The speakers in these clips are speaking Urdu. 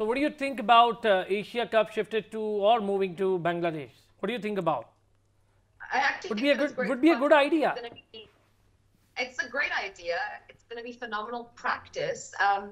so what do you think about Asia Cup shifted to or moving to Bangladesh? What do you think about? I actually think would be a good idea. It's a great idea. It's going to be phenomenal practice.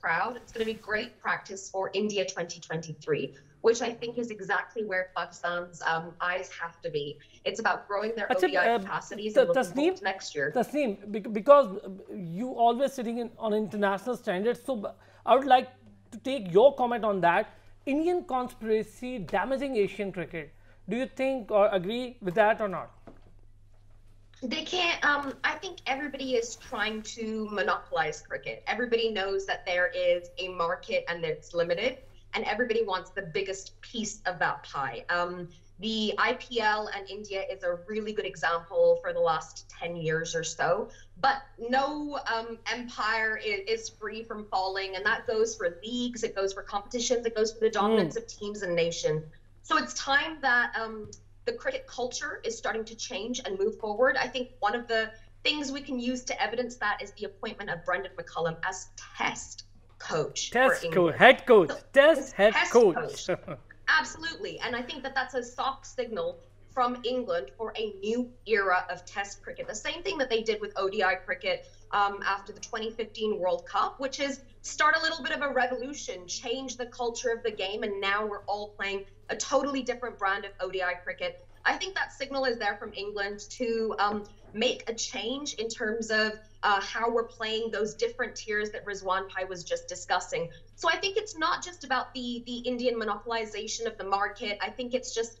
crowd. It's going to be great practice for India 2023, which I think is exactly where Pakistan's eyes have to be. It's about growing their ODI capacities and looking forward to next year. Tasneem, because you always sitting on international standards, so I would like to take your comment on that. Indian conspiracy damaging Asian cricket. Do you think or agree with that or not? They can't. I think everybody is trying to monopolize cricket. Everybody knows that there is a market and it's limited, and everybody wants the biggest piece of that pie. The IPL and India is a really good example for the last 10 years or so, but no empire is free from falling, and that goes for leagues, it goes for competitions, it goes for the dominance of teams and nations. So it's time that the cricket culture is starting to change and move forward. I think one of the things we can use to evidence that is the appointment of Brendan McCullum as test coach. Test coach, head coach, test head coach. Absolutely. And I think that that's a soft signal from England for a new era of test cricket. The same thing that they did with ODI cricket after the 2015 World Cup, which is start a little bit of a revolution, change the culture of the game, and now we're all playing a totally different brand of ODI cricket. I think that signal is there from England to make a change in terms of how we're playing those different tiers that Rizwan Bhai was just discussing. So I think it's not just about the Indian monopolization of the market. I think it's just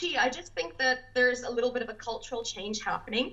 Gee, I just think that there's a little bit of a cultural change happening.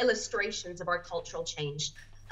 illustrations of our cultural change.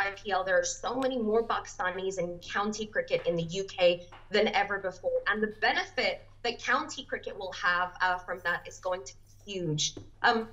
IPL, there are so many more Pakistanis in county cricket in the UK than ever before, and the benefit that county cricket will have from that is going to be huge.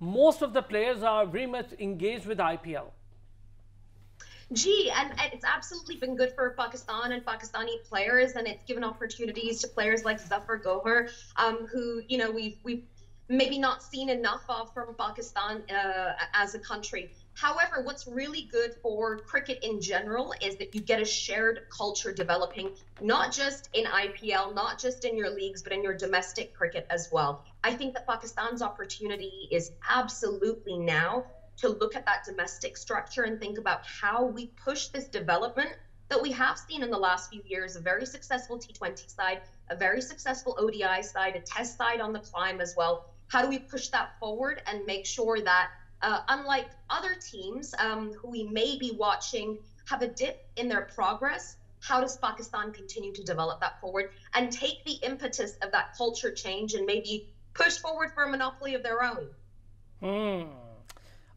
most of the players are very much engaged with IPL. Gee, and it's absolutely been good for Pakistan and Pakistani players, and it's given opportunities to players like Zafar Gohar, who, you know, we've maybe not seen enough of from Pakistan as a country. However, what's really good for cricket in general is that you get a shared culture developing, not just in IPL, not just in your leagues, but in your domestic cricket as well. I think that Pakistan's opportunity is absolutely now to look at that domestic structure and think about how we push this development that we have seen in the last few years, a very successful T20 side, a very successful ODI side, a test side on the climb as well. How do we push that forward and make sure that unlike other teams who we may be watching have a dip in their progress, how does Pakistan continue to develop that forward and take the impetus of that culture change and maybe push forward for a monopoly of their own?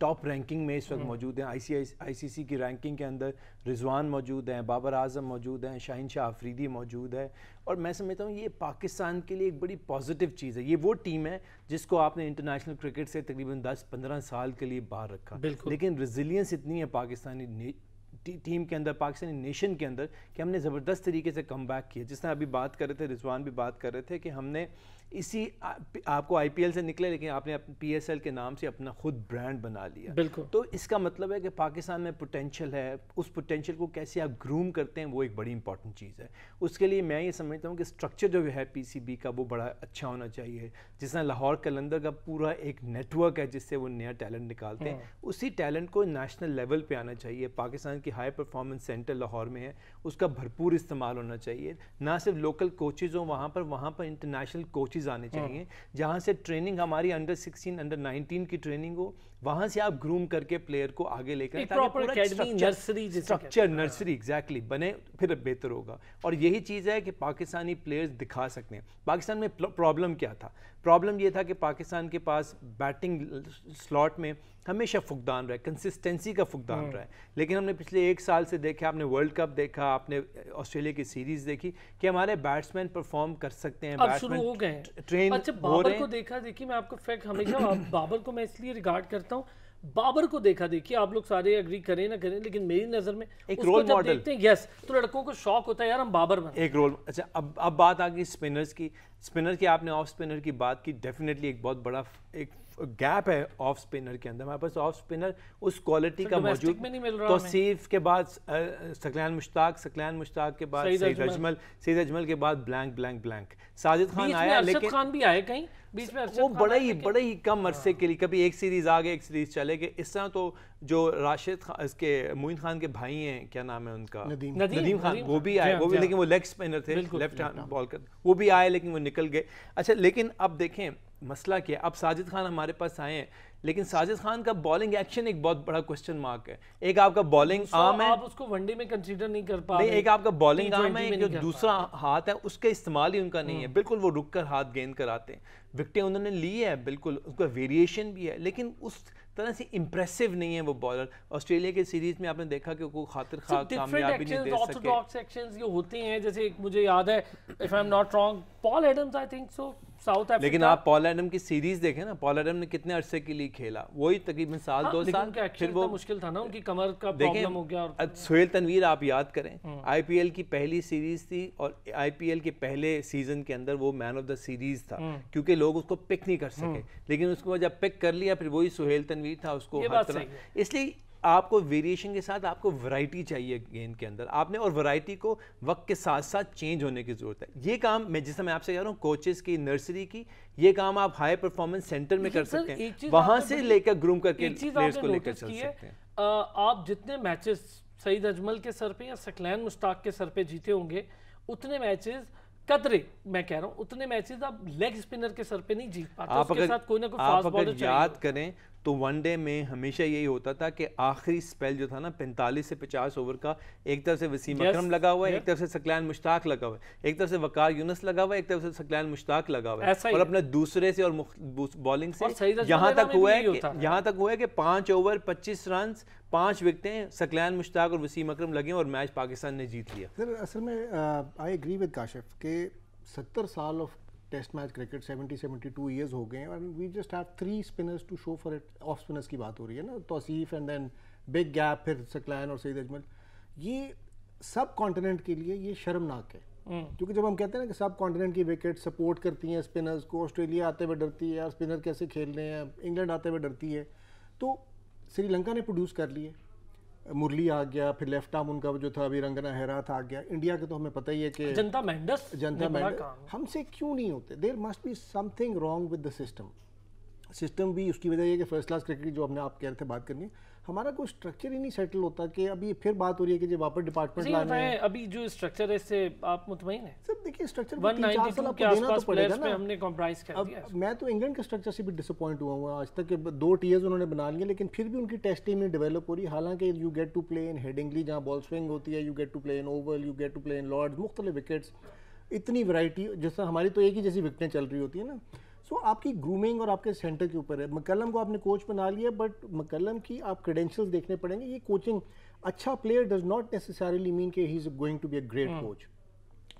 Top ranking میں اس وقت موجود ہیں. آئی سی سی کی رینکنگ کے اندر رضوان موجود ہیں, بابر اعظم موجود ہیں, شاہین شاہ آفریدی موجود ہے. اور میں سمجھتا ہوں یہ پاکستان کے لیے ایک بڑی پازیٹیو چیز ہے. یہ وہ ٹیم ہے جس کو آپ نے انٹرنیشنل کرکٹ سے تقریباً 10-15 سال کے لیے باہر رکھا, لیکن ریزیلینس اتنی ہے پاکستانی ٹیم کے اندر, پاکستانی نیشن کے اندر, کہ ہم نے زبردست طریقے سے کم بیک کیا. جس طرح ابھی بات کر رہے تھے, رضوان بھی بات کر رہے تھے کہ ہم نے اسی آپ کو آئی پی ایل سے نکلے لیکن آپ نے پی ایس ایل کے نام سے اپنا خود برانڈ بنا لیا. بالکل. تو اس کا مطلب ہے کہ پاکستان میں پوٹینشیل ہے, اس پوٹینشیل کو کیسے آپ گروم کرتے ہیں وہ ایک بڑی امپورٹنٹ چیز ہے. اس کے لیے میں یہ سمجھتا ہوں کہ اسٹرکچر جو ہے پی سی بی کا وہ بڑا اچھا ہونا چاہیے. جس طرح لاہور قلندر کا پورا ایک نیٹ ورک ہے جس سے وہ نیا ٹیلنٹ نکالتے ہیں, اسی ٹیلنٹ کو نیشنل لیول پہ آنا چاہیے. پاکستان کی ہائی پرفارمنس سینٹر لاہور میں ہے, اس کا بھرپور استعمال ہونا چاہیے. نہ صرف لوکل کوچز ہوں وہاں پر انٹرنیشنل کوچز آنے چاہیے جہاں سے ٹریننگ ہماری انڈر 16 انڈر 19 کی ٹریننگ ہو, وہاں سے آپ گروم کر کے پلیئر کو آگے لے کر اسٹرکچر نرسری ایگزیکٹلی بنے, پھر بہتر ہوگا. اور یہی چیز ہے کہ پاکستانی پلیئرز دکھا سکتے ہیں. پاکستان میں پرابلم کیا تھا؟ پرابلم یہ تھا کہ پاکستان کے پاس بیٹنگ سلاٹ میں ہمیشہ فقدان رہا ہے, کنسسٹنسی کا فقدان رہا ہے. لیکن ہم نے پچھلے 1 سال سے دیکھا, آپ نے ورلڈ کپ دیکھا, آپ نے آسٹریلیا کی سیریز دیکھی کہ ہمارے بیٹسمین پرفارم کر سکتے ہیں, بیٹسمین ٹرین. اچھا بابر کو دیکھا, دیکھیے میں آپ کو فیکٹ ہمیشہ بابر کو میں اس لیے ریگارڈ کرتا ہوں, بابر کو دیکھا, دیکھیے آپ لوگ سارے اگری کریں نہ کریں لیکن میری نظر میں ایک رول ماڈل دیکھتے ہیں, یس تو لڑکوں کو شوق ہوتا ہے یار ہم بابر بنیں ایک رول. اچھا اب بات آ گئی اسپنرز کی. اسپنر کی آپ نے آف اسپنر کی بات کی, ڈیفینیٹلی ایک بہت بڑا ایک گیپ ہے آف اسپنر کے اندر. ہمارے پاس آف اسپنر اس کوالٹی کا موجود, توصیف کے بعد ثقلین مشتاق کے بعد سعید اجمل کے بعد بلینک. ساجد خان آیا لیکن خان بھی آئے کہیں بیچ میں, وہ بڑے ہی کم عرصے کے لیے, کبھی ایک سیریز آگے ایک سیریز چلے گئے. اس طرح تو جو راشد خان اس کے معین خان کے بھائی ہیں, کیا نام ہے ان کا, ندیم خان, وہ بھی آئے, وہ بھی لیکن وہ لیگ اسپنر تھے, لیفٹ ہینڈ بال کر, وہ بھی آئے لیکن وہ نکل گئے. اچھا لیکن اب دیکھیں مسئلہ کیا, اب ساجد خان ہمارے پاس آئے ہیں لیکن ساجد خان کا بالنگ ایکشن ایک بہت بڑا کوسچن مارک ہے. ایک آپ کا بالنگ آرم ہے, آپ اس کو ون ڈے میں کنسیڈر نہیں کر پا رہے. ایک آپ کا بالنگ آرم ہے, جو دوسرا ہاتھ ہے اس کا استعمال ہی ان کا نہیں ہے. بالکل وہ رک کر ہاتھ گیند کر آتے ہیں, وکٹیں انہوں نے لی ہے, بالکل اس کا ویریشن بھی ہے, لیکن اس طرح سے امپریسو نہیں ہے وہ بالر. آسٹریلیا کے سیریز میں آپ نے دیکھا کہ کوئی خاطر خواہ کامیابی نہیں دے سکے. آرتھوڈاکس ایکشنز یہ ہوتے ہیں, جیسے مجھے یاد ہے if I'm not wrong Paul Adams I think so South Africa. لیکن آپ پال ایڈم کی سیریز دیکھیں نا, پال ایڈم نے کتنے عرصے کے لیے کھیلا, وہی تقریباً سال 2 سال, پھر وہ مشکل تھا نا, ان کی کمر کا پرابلم ہو گیا. سہیل تنویر آپ یاد کریں, آئی پی ایل کی پہلی سیریز تھی اور آئی پی ایل کے پہلے سیزن کے اندر وہ مین آف دا سیریز تھا کیونکہ لوگ اس کو پک نہیں کر سکے, لیکن اس کو جب پک کر لیا پھر وہی سہیل تنویر تھا, اس کو ہر طرح. اس لیے آپ کو ویریشن کے ساتھ آپ کو ورائٹی چاہیے گیند کے اندر آپ نے, اور ورائٹی کو وقت کے ساتھ ساتھ چینج ہونے کی ضرورت ہے. یہ کام میں جس طرح میں آپ سے کہہ رہا ہوں کوچز کی نرسری کی, یہ کام آپ ہائی پرفارمنس سینٹر میں کر سکتے ہیں, وہاں سے لے کر گروم کر کے پلیئرز کو لے کر چل سکتے ہیں. آپ جتنے میچز سعید اجمل کے سر پہ یا ثقلین مشتاق کے سر پہ جیتے ہوں گے, اتنے میچز قدرے میں کہہ رہا ہوں اتنے میچز آپ لیگ اسپنر کے سر پہ نہیں جیت پاتے. آپ اگر یاد کریں تو ون ڈے میں ہمیشہ یہی ہوتا تھا کہ آخری سپیل جو تھا نا 45 سے 50 اوور کا, ایک طرف سے وسیم اکرم لگا ہوا ہے, ایک طرف سے ثقلین مشتاق لگا ہوا ہے, ایک طرف سے وقار یونس لگا ہوا ہے, ایک طرف سے ثقلین مشتاق لگا ہوا ہے, اور اپنے دوسرے سے اور بالنگ سے یہاں تک ہوا ہے کہ 5 اوور 25 رنز 5 وکٹیں ثقلین مشتاق اور وسیم اکرم لگے اور میچ پاکستان نے جیت لیا. سر اصل میں آئی ایگری ود کاشف کہ 70 سال of test match cricket 72 years ہو گئے ہیں, اور we just have 3 spinners to show for it. Off spinners کی بات ہو رہی ہے نا, Tauseef and then big gap, پھر ثقلین اور سعید اجمل. یہ سب کانٹیننٹ کے لیے یہ شرمناک ہے, کیونکہ جب ہم کہتے ہیں نا کہ سب کانٹیننٹ کی وکٹ سپورٹ کرتی ہیں اسپنرز کو, آسٹریلیا آتے ہوئے ڈرتی ہے یار اسپنر کیسے کھیل رہے ہیں, انگلینڈ آتے ہوئے ڈرتی ہے, تو سری لنکا نے پروڈیوس کر لیے. مرلی آ گیا, پھر لیفٹ آرم ان کا جو تھا ابھی رنگنا ہیرات آ گیا. انڈیا کے تو ہمیں پتہ ہی ہے کہ جنتا مینڈس ہم سے کیوں نہیں ہوتے. There must be something wrong with the system بھی. اس کی وجہ یہ کہ فرسٹ کلاس کرکٹ جو ہم نے آپ کہہ رہے تھے بات کرنی, ہمارا کوئی اسٹرکچر ہی نہیں سیٹل ہوتا. کہ ابھی پھر بات ہو رہی ہے کہ جب واپس ڈپارٹمنٹ لانے ہیں. ابھی جو اسٹرکچر ہے اس سے آپ مطمئن ہیں؟ سر دیکھیے اسٹرکچر 192 کے آس پاس پلیئرز پہ ہم نے کمپرائز کر دیا. میں تو انگلینڈ کے اسٹرکچر سے بھی ڈس اپوائنٹ ہوا ہوں آج تک کہ 2 ٹیئرز انہوں نے بنا لیے, لیکن پھر بھی ان کی ٹیسٹ ٹیم نہیں ڈیولپ ہو رہی. حالانکہ you get to play in Headingley جہاں بال سوئنگ ہوتی ہے, you get to play in Oval, you get to play in Lord's, مختلف وکٹس, اتنی ورائٹی, جیسا ہماری تو ایک ہی جیسی وکٹیں چل رہی ہوتی ہیں نا. سو آپ کی گرومنگ اور آپ کے سینٹر کے اوپر ہے. مکلم کو آپ نے کوچ بنا لیا, بٹ مکلم کی آپ کریڈینشیلز دیکھنے پڑیں گے. یہ کوچنگ, اچھا player does not necessarily mean کہ he is going to be a great coach.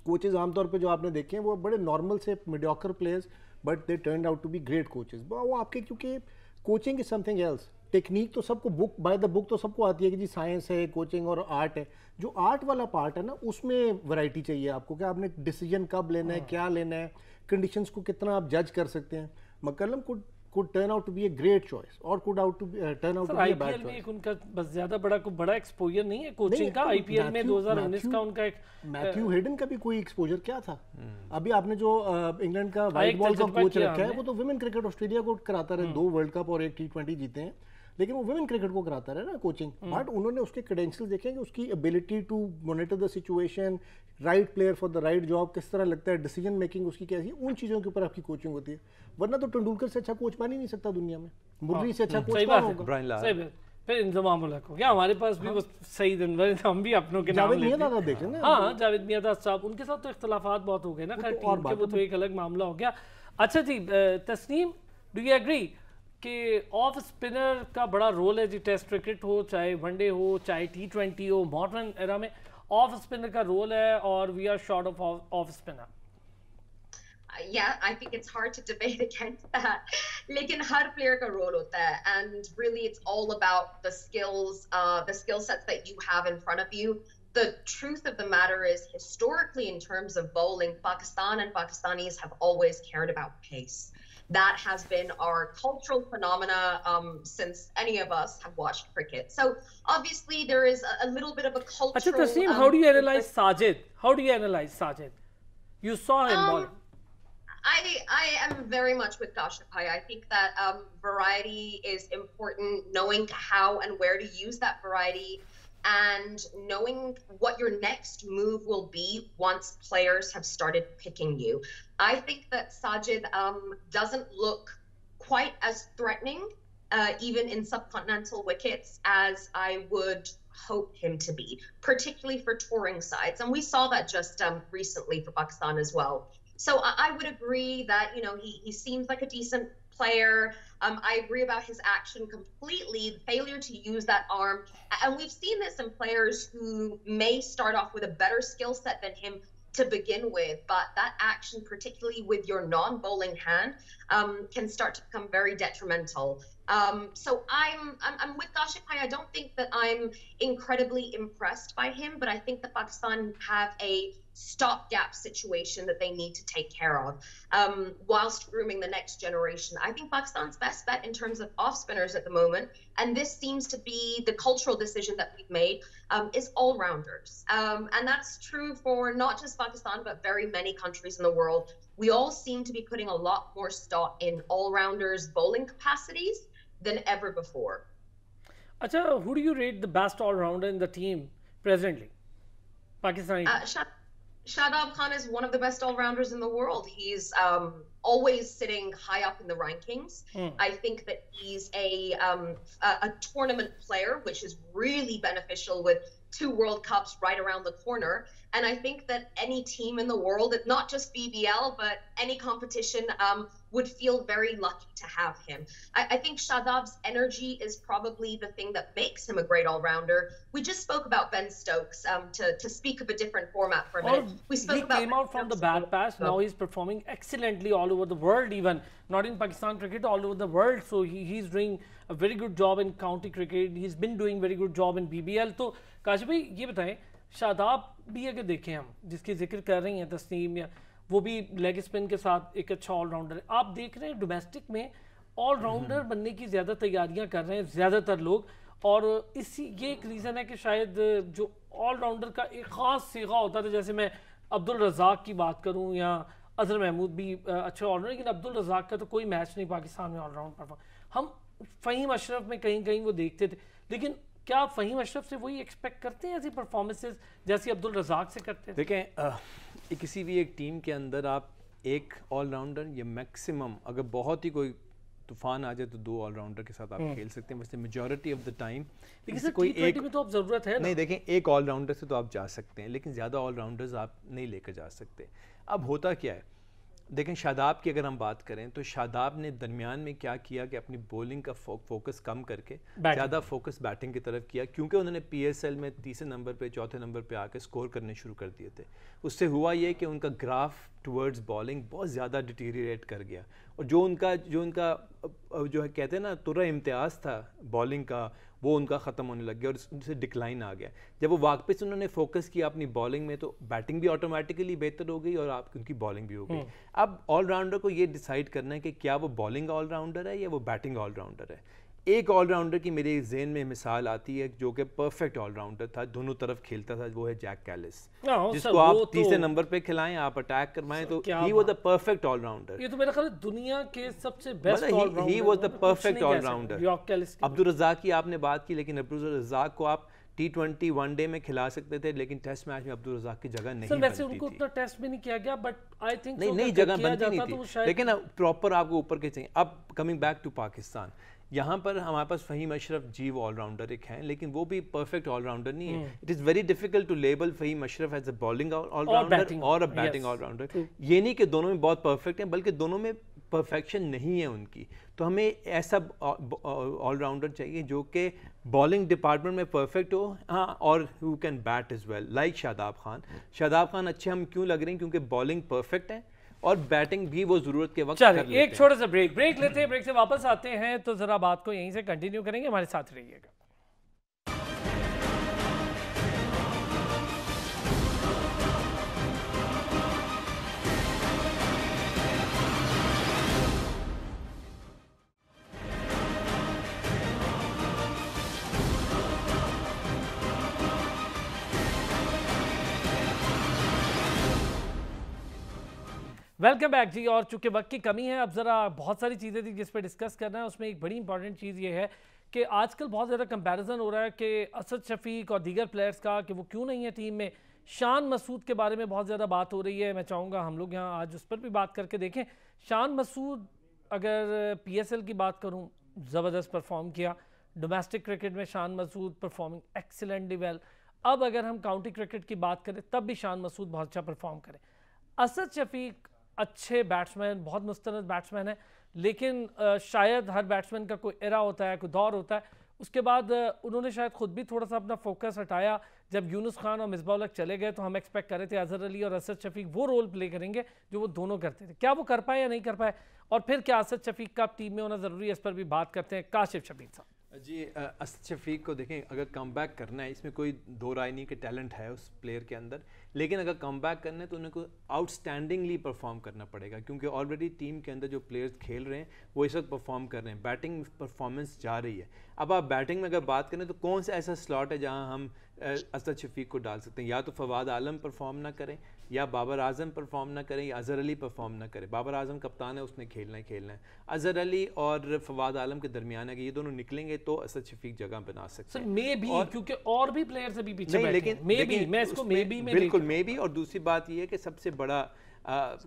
Coaches عام طور پہ جو آپ نے دیکھے ہیں وہ بڑے نارمل سے mediocre players, but they turned out to be great coaches. وہ آپ کے, کیونکہ coaching is something else. Technique تو سب کو بک بائی دا بک تو سب کو آتی ہے کہ جی سائنس ہے, کوچنگ اور آرٹ ہے. جو آرٹ والا پارٹ ہے نا, اس میں ورائٹی چاہیے آپ کو کہ آپ نے ڈیسیجن کب لینا ہے, کیا لینا ہے, کنڈیشنز کو کتنا آپ جج کر سکتے ہیں. McCullum could turn out to be a great choice or could turn out to be a bad choice. ان کا بس زیادہ بڑا ایکسپوجر نہیں ہے کوچنگ کا. آئی پی ایل میں 2019 کا ان کا ایک میتھیو ہیڈن کا بھی کوئی ایکسپوجر کیا تھا. ابھی آپ نے جو انگلینڈ کا وائٹ بال کا کوچ رکھا ہے, وہ تو ویمن کرکٹ آسٹریلیا کو کراتا رہے, 2 ورلڈ کپ اور 1 T20 جیتے ہیں, لیکن وہ ویمن کرکٹ کو کراتا رہا نا کوچنگ. بٹ انہوں نے اس کے کریڈینشیلز دیکھیں کہ اس کی ability to monitor the situation, right player for the right job, کس طرح لگتا ہے, ڈیسیجن میکنگ اس کی کیسی, ان چیزوں کے اوپر آپ کی کوچنگ ہوتی ہے. ورنہ تو ٹنڈولکر سے اچھا کوچ بن ہی نہیں سکتا دنیا میں, مرلی سے اچھا کوچ کون ہوگا. پھر انضمام الحق ہو گیا. ہمارے پاس بھی وہ سعید انور, ہم بھی اپنوں کے نام لیتے ہیں. دیکھ لیں. ہاں, جاوید میاں صاحب, ان کے ساتھ تو اختلافات بہت ہو گئے نا, خیر ٹیم کے وہ تو ایک الگ معاملہ ہو گیا. اچھا جی تسنیم, ڈو یو ایگری کہ آف اسپنر کا بڑا رول ہے جی, ٹیسٹ کرکٹ ہو, چاہے ون ڈے ہو, چاہے T20 ہو, ماڈرن ایرا میں آف اسپنر کا رول ہے, اور we are short of off spinner. Yeah, I think it's hard to debate against that. لیکن ہر پلیئر کا رول ہوتا ہے, and really it's all about the skill sets that you have in front of you. The truth of the matter is, historically in terms of bowling, Pakistan and Pakistanis have always cared about pace. That has been our cultural phenomena since any of us have watched cricket. So obviously there is a little bit of a cultural... Achha Tasneem, how do you analyze Sajid? How do you analyze Sajid? You saw him bowling. I am very much with Kashif bhai. I think that variety is important, knowing how and where to use that variety, and knowing what your next move will be once players have started picking you. I think that Sajid doesn't look quite as threatening, even in subcontinental wickets, as I would hope him to be, particularly for touring sides. And we saw that just recently for Pakistan as well. So I would agree that, you know, he seems like a decent player. I agree about his action completely, the failure to use that arm. And we've seen this in players who may start off with a better skill set than him to begin with, but that action, particularly with your non-bowling hand, can start to become very detrimental. So I'm with Kashif bhai. I don't think that I'm incredibly impressed by him, but I think that Pakistan have a stopgap situation that they need to take care of whilst grooming the next generation. I think Pakistan's best bet in terms of off spinners at the moment, and this seems to be the cultural decision that we've made, is all-rounders. And that's true for not just Pakistan, but very many countries in the world. We all seem to be putting a lot more stock in all-rounders bowling capacities than ever before. Acha, who do you rate the best all-rounder in the team presently? Pakistani. Shadab Khan is one of the best all-rounders in the world. He's always sitting high up in the rankings. I think that he's a tournament player, which is really beneficial with 2 World Cups right around the corner. And I think that any team in the world, not just BBL, but any competition, would feel very lucky to have him. I think Shadab's energy is probably the thing that makes him a great all-rounder. We just spoke about Ben Stokes, to speak of a different format for a minute. He came out from the bad patch. Now he's performing excellently all over the world, even not in Pakistan cricket, all over the world. So he's doing a very good job in county cricket. He's been doing very good job in BBL. تو کاشف بھائی یہ بتائیں, شاداب بھی اگر دیکھیں ہم, جس کی ذکر کر رہی ہیں تسنیم, یا وہ بھی لیگ اسپن کے ساتھ ایک اچھا آل راؤنڈر ہے. آپ دیکھ رہے ہیں ڈومیسٹک میں آل راؤنڈر بننے کی زیادہ تیاریاں کر رہے ہیں زیادہ تر لوگ, اور یہ ایک ریزن ہے کہ شاید جو آل راؤنڈر کا ایک خاص صیغہ ہوتا تھا, جیسے میں عبدالرزاق کی بات کروں یا اظہر محمود بھی اچھے آل راؤنڈر, لیکن عبدالرزاق کا تو کوئی میچ نہیں پاکستان میں آل راؤنڈ پرفارم. ہم فہیم اشرف میں کہیں وہ دیکھتے تھے, لیکن کیا آپ فہیم اشرف سے وہی ایکسپیکٹ کرتے ہیں ایسی پرفارمنسز جیسی عبدالرزاق سے کرتے ہیں؟ دیکھیں کسی بھی ایک ٹیم کے اندر آپ ایک آل راؤنڈر یا میکسیمم, اگر بہت ہی کوئی طوفان آ جائے تو 2 آل راؤنڈر کے ساتھ آپ کھیل سکتے ہیں, ویسے میجورٹی آف دا ٹائم. لیکن کوئی ایک میں تو اب ضرورت ہے نہیں, دیکھیں ایک آل راؤنڈر سے تو آپ جا سکتے ہیں, لیکن زیادہ آل راؤنڈرز آپ نہیں لے کر جا سکتے. اب ہوتا کیا ہے, دیکھیں شاداب کی اگر ہم بات کریں تو شاداب نے درمیان میں کیا کیا کہ اپنی بولنگ کا فوکس کم کر کے زیادہ فوکس بیٹنگ کی طرف کیا، کیونکہ انہوں نے پی ایس ایل میں تیسرے نمبر پہ چوتھے نمبر پہ آ کے سکور کرنے شروع کر دیے تھے. اس سے ہوا یہ کہ ان کا گراف ٹورڈز بالنگ بہت زیادہ ڈیٹیریٹ کر گیا، اور جو ان کا جو ہے کہتے ہیں نا ترہ امتیاز تھا بالنگ کا، وہ ان کا ختم ہونے لگ گیا اور ان سے ڈکلائن آ گیا. جب وہ واپس انہوں نے فوکس کیا اپنی بالنگ میں تو بیٹنگ بھی آٹومیٹکلی بہتر ہو گئی اور آپ ان کی بالنگ بھی ہو گئی. اب آل راؤنڈر کو یہ ڈیسائیڈ کرنا ہے کہ کیا وہ بالنگ آل راؤنڈر ہے یا وہ بیٹنگ آل راؤنڈر ہے. ایک آل راؤنڈر کی میرے ذہن میں مثال آتی ہے جو کہ پرفیکٹ آل راؤنڈر تھا، دونوں طرف کھیلتا تھا، وہ ہے جیک کیلس، جس کو آپ تیسرے نمبر پہ کھلائیں، آپ اٹیک کروائیں تو he was the perfect all rounder. یہ تو میرا خیال ہے دنیا کے سب سے best all rounder, he was the perfect all rounder. Abdul Razzaq کی آپ نے بات کی، لیکن عبدالرزاق کو آپ T20 ون ڈے میں کھلا سکتے تھے، لیکن ٹیسٹ میچ میں عبدالرزاق کی جگہ نہیں بنتی تھی. ویسے ان کو اتنا ٹیسٹ بھی نہیں کیا گیا، بٹ آئی تھنک نہیں جگہ بنتی نہیں تھی، لیکن پراپر آپ کو اوپر کے چاہیے. اب کمنگ بیک ٹو پاکستان، یہاں پر ہمارے پاس فہیم اشرف جی وہ آل راؤنڈر ایک ہیں، لیکن وہ بھی پرفیکٹ آل راؤنڈر نہیں ہے. It is very difficult to label Fahim Ashraf as a bowling all rounder اور اے بیٹنگ آل راؤنڈر. یہ نہیں کہ دونوں میں بہت پرفیکٹ ہیں، بلکہ دونوں میں پرفیکشن نہیں ہے ان کی. تو ہمیں ایسا آل راؤنڈر چاہیے جو کہ بالنگ ڈپارٹمنٹ میں پرفیکٹ ہو، ہاں، اور who can bat as well, like Shadab Khan. Shadab Khan اچھے ہم کیوں لگ رہے ہیں؟ کیونکہ بالنگ پرفیکٹ ہے اور بیٹنگ بھی وہ ضرورت کے وقت کر لیتے ہیں. ایک چھوٹا سا بریک لیتے ہیں، بریک سے واپس آتے ہیں تو ذرا بات کو یہیں سے کنٹینیو کریں گے. ہمارے ساتھ رہیے گا. ویلکم بیک جی. اور چونکہ وقت کی کمی ہے، اب ذرا بہت ساری چیزیں تھی جس پہ ڈسکس کرنا ہے. اس میں ایک بڑی امپورٹنٹ چیز یہ ہے کہ آج کل بہت زیادہ کمپیریزن ہو رہا ہے کہ اسد شفیق اور دیگر پلیئرز کا کہ وہ کیوں نہیں ہے ٹیم میں. شان مسعود کے بارے میں بہت زیادہ بات ہو رہی ہے. میں چاہوں گا ہم لوگ یہاں آج اس پر بھی بات کر کے دیکھیں. شان مسعود اگر پی ایس ایل کی بات کروں، زبردست پرفارم کیا. ڈومیسٹک کرکٹ میں شان مسعود پرفارمنگ ایکسیلنٹلی ویل. اب اگر ہم کاؤنٹی کرکٹ کی بات کریں تب بھی شان مسعود بہت اچھا پرفارم کرے. اسد شفیق اچھے بیٹسمین، بہت مستند بیٹسمین ہے، لیکن شاید ہر بیٹسمین کا کوئی ایرا ہوتا ہے، کوئی دور ہوتا ہے. اس کے بعد انہوں نے شاید خود بھی تھوڑا سا اپنا فوکس ہٹایا. جب یونس خان اور مصباح الحق چلے گئے تو ہم ایکسپیکٹ کر رہے تھے اظہر علی اور اسد شفیق وہ رول پلے کریں گے جو وہ دونوں کرتے تھے. کیا وہ کر پائے یا نہیں کر پائے؟ اور پھر کیا اسد شفیق کا ٹیم میں ہونا ضروری ہے؟ اس پر بھی بات کرتے ہیں. کاشف شبیر صاحب جی. اسد شفیق کو دیکھیں، اگر کم بیک کرنا ہے، اس میں کوئی دو رائے نہیں کہ ٹیلنٹ ہے اس پلیئر کے اندر، لیکن اگر کم بیک کرنا ہے تو انہیں کو آؤٹ اسٹینڈنگلی پرفارم کرنا پڑے گا، کیونکہ آلریڈی ٹیم کے اندر جو پلیئرز کھیل رہے ہیں وہ اس وقت پرفارم کر رہے ہیں. بیٹنگ پرفارمنس جا رہی ہے. اب آپ بیٹنگ میں اگر بات کریں تو کون سا ایسا سلاٹ ہے جہاں ہم اسد شفیق کو ڈال سکتے ہیں؟ یا تو فواد عالم پرفارم نہ کریں، یا بابر اعظم پرفارم نہ کریں، یا اظہر علی پرفارم نہ کرے. بابر اعظم کپتان ہے، اس نے کھیلنا ہے. اظہر علی اور فواد عالم کے درمیان ہے کہ یہ دونوں نکلیں گے تو اسد شفیق جگہ بنا سکتے ہیں. مے بھی کیونکہ اور بھی پلیئرز ابھی پیچھے بیٹھے ہیں. مے بھی میں اس کو مے بھی میں بالکل مے بھی. اور دوسری بات یہ ہے کہ سب سے بڑا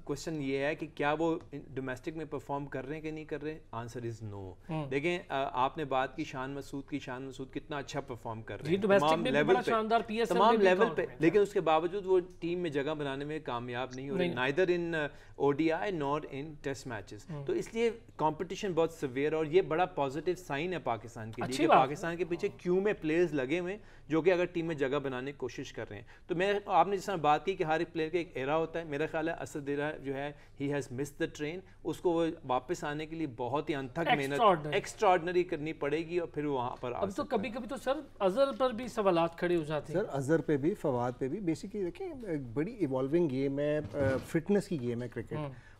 کوشچن یہ ہے کہ کیا وہ ڈومیسٹک میں پرفارم کر رہے ہیں کہ نہیں کر رہے؟ آنسر از نو. دیکھیں آپ نے بات کی شان مسعود کی. شان مسعود کتنا اچھا پرفارم کر رہے ہیں تمام لیول پہ، لیکن اس کے باوجود وہ ٹیم میں جگہ بنانے میں کامیاب نہیں ہو رہے، neither in O D I نار ان ٹیسٹ میچز. تو اس لیے کمپٹیشن بہت سویئر، اور یہ بڑا پازیٹیو سائن ہے پاکستان کے لیے کہ پاکستان کے پیچھے کیوں میں پلیئرز لگے ہوئے جو کہ اگر ٹیم میں جگہ بنانے کی کوشش کر رہے ہیں. تو میں آپ نے جس طرح بات کی کہ ہر ایک پلیئر کا ایک ایرا ہوتا ہے، میرا خیال ہے اسد جو ہے he has missed the train. اس کو واپس آنے کے لیے بہت ہی انتھک محنت ایکسٹراڈنری کرنی پڑے گی اور پھر وہاں پر اب تو کبھی کبھی تو سر اظہر پر بھی سوالات کھڑے ہو جاتے ہیں. سر اظہر پہ بھی، فواد پہ بھی. بیسیکلی دیکھیں ایک بڑی ایوالونگ گیم ہے، فٹنس کی گیم ہے کرکٹ.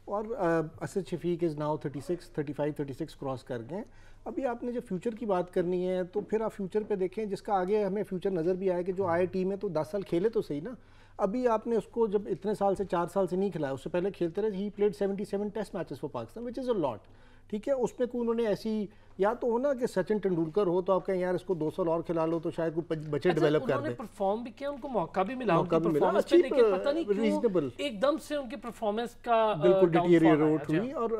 اور اسد شفیق از ناؤ 35 کراس کر گئے. ابھی آپ نے جب فیوچر کی بات کرنی ہے تو پھر آپ فیوچر پہ دیکھیں جس کا آگے ہمیں فیوچر نظر بھی آئے کہ جو آئے ٹیم ہے تو 10 سال کھیلے تو صحیح نا. ابھی آپ نے اس کو جب اتنے سال سے 4 سال سے نہیں کھلایا، اس سے پہلے کھیلتے رہے. He played 77 test matches for Pakistan which is a lot. ٹھیک ہے، اس میں کوئی انہوں نے ایسی یا تو ہونا کہ سچن ٹنڈولکر ہو تو آپ کہیں یار اس کو 2 سال اور کھلا لو تو شاید کوئی بچے ڈیولپ کر دیں. پرفارم بھی کیا، ان کو موقع بھی ملا ان کی پرفارمنس پہ، لیکن پتہ نہیں کیوں ایک دم سے ان کی پرفارمنس کا بالکل ڈیٹیریٹ ہوئی. اور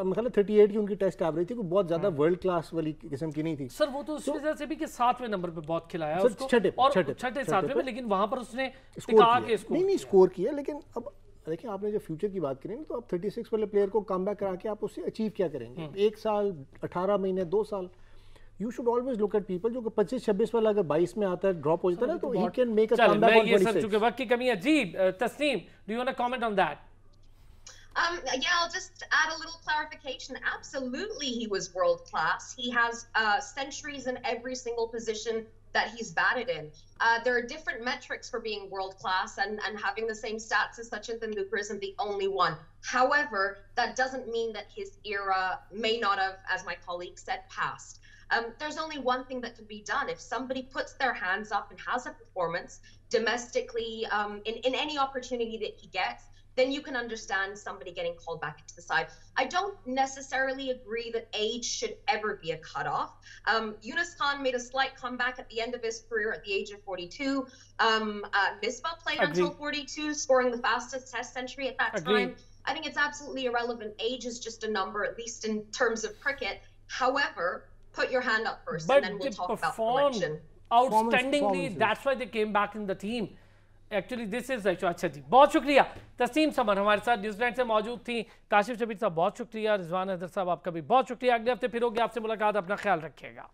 مطلب 38 کی ان کی ٹیسٹ ایوریج تھی، کوئی بہت زیادہ ورلڈ کلاس والی قسم کی نہیں تھی. سر وہ تو اس وجہ سے بھی کہ 7ویں نمبر پہ بہت کھلایا اس کو، اور چھٹے 7ویں میں، لیکن وہاں پر اس نے نہیں اسکور کیا. لیکن اب دیکھیں آپ نے جو فیوچر کی بات کریں تو آپ 36 والے پلیئر کو کم بیک کرا کے آپ اس سے اچیو کیا کریں گے؟ 1 سال 18 مہینے 2 سال. You should always look at people جو کہ 25-26 والا اگر 22 میں آتا ہے ڈراپ ہو جاتا ہے تو he can make a comeback on 26. چونکہ وقت کی کمی ہے. جی Tasnim, do you want to comment on that? Yeah, I'll just add a little clarification. Absolutely, he was world class. He has centuries in every single position that he's batted in. There are different metrics for being world class, and having the same stats as Sachin Tendulkar isn't the only one. However, that doesn't mean that his era may not have, as my colleague said, passed. There's only one thing that can be done. If somebody puts their hands up and has a performance domestically, in any opportunity that he gets, then you can understand somebody getting called back into the side. I don't necessarily agree that age should ever be a cutoff. Yunus Khan made a slight comeback at the end of his career at the age of 42. Misbah played until 42, scoring the fastest Test century at that time. I think it's absolutely irrelevant. Age is just a number, at least in terms of cricket. However, put your hand up first, and then we'll talk about selection. Outstandingly, that's why they came back in the team. Actually, this is اچھا جی بہت شکریہ. تسنیم سمر ہمارے ساتھ نیوزی لینڈ سے موجود تھیں. کاشف شبیر صاحب بہت شکریہ. رضوان حیدر صاحب آپ کا بھی بہت شکریہ. اگلے ہفتے پھر ہوگی آپ سے ملاقات. اپنا خیال رکھیے گا.